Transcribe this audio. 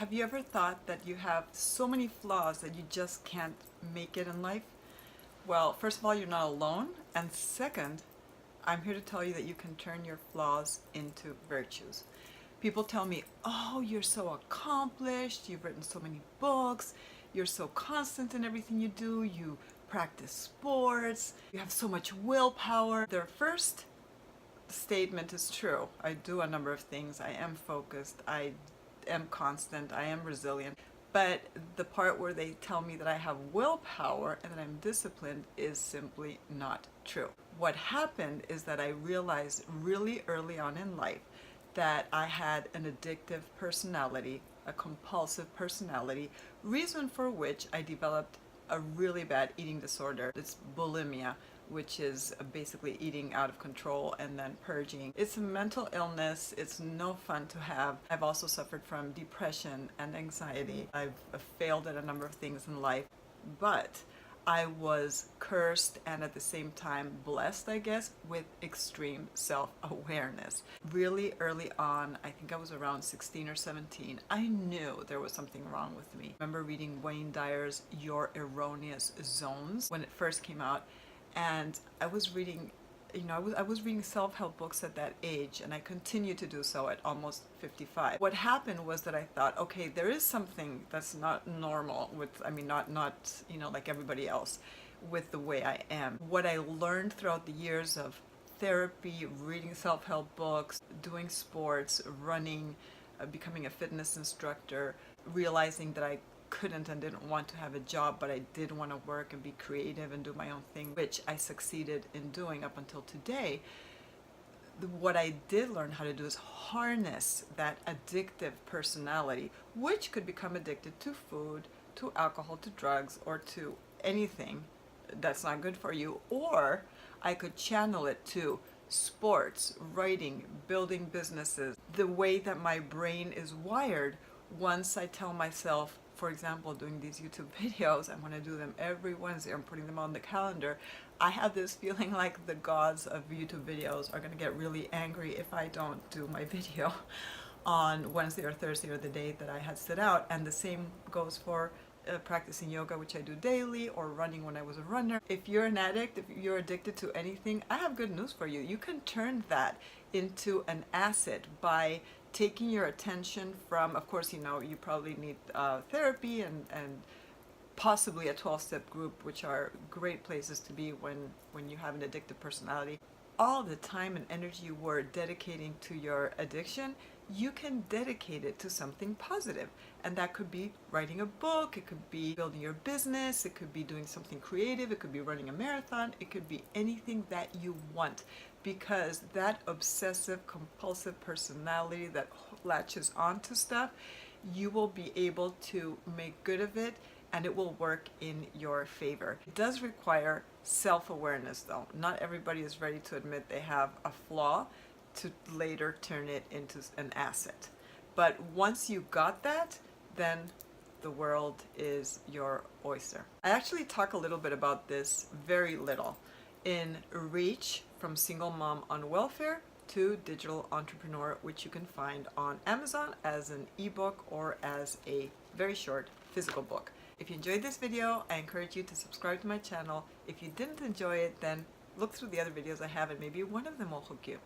Have you ever thought that you have so many flaws that you just can't make it in life? Well, first of all, you're not alone. And second, I'm here to tell you that you can turn your flaws into virtues. People tell me, oh, you're so accomplished, you've written so many books, you're so constant in everything you do, you practice sports, you have so much willpower. Their first statement is true. I do a number of things. I am focused, I am constant, I am resilient. But the part where they tell me that I have willpower and that I'm disciplined is simply not true. What happened is that I realized really early on in life that I had an addictive personality, a compulsive personality, reason for which I developed a really bad eating disorder. It's bulimia, which is basically eating out of control and then purging. It's a mental illness. It's no fun to have. I've also suffered from depression and anxiety. I've failed at a number of things in life, but I was cursed and at the same time blessed, I guess, with extreme self-awareness. Really early on, I think I was around 16 or 17, I knew there was something wrong with me. I remember reading Wayne Dyer's Your Erroneous Zones when it first came out, and I was reading I was reading self-help books at that age, and I continue to do so at almost 55. What happened was that I thought, okay, there is something that's not normal with, not like everybody else, with the way I am. What I learned throughout the years of therapy, reading self-help books, doing sports, running, becoming a fitness instructor, realizing that I couldn't and didn't want to have a job, but I did want to work and be creative and do my own thing, which I succeeded in doing up until today. What I did learn how to do is harness that addictive personality, which could become addicted to food, to alcohol, to drugs, or to anything that's not good for you, or I could channel it to sports, writing, building businesses. The way that my brain is wired, once I tell myself, for example, doing these YouTube videos, I'm going to do them every Wednesday, I'm putting them on the calendar, I have this feeling like the gods of YouTube videos are going to get really angry if I don't do my video on Wednesday or Thursday or the day that I had set out. And the same goes for practicing yoga, which I do daily, or running when I was a runner. If you're an addict, if you're addicted to anything, I have good news for you. You can turn that into an asset by taking your attention from, of course, you probably need therapy and possibly a 12-step group, which are great places to be when you have an addictive personality. All the time and energy you were dedicating to your addiction, you can dedicate it to something positive. And that could be writing a book, it could be building your business, it could be doing something creative, it could be running a marathon, it could be anything that you want. Because that obsessive compulsive personality that latches onto stuff, you will be able to make good of it and it will work in your favor. It does require self-awareness though. Not everybody is ready to admit they have a flaw to later turn it into an asset. But once you got that, then the world is your oyster. I actually talk a little bit about this, very little, in Reach, From Single Mom on Welfare to Digital Entrepreneur, which you can find on Amazon as an ebook or as a very short physical book. If you enjoyed this video, I encourage you to subscribe to my channel. If you didn't enjoy it, then look through the other videos I have and maybe one of them will hook you.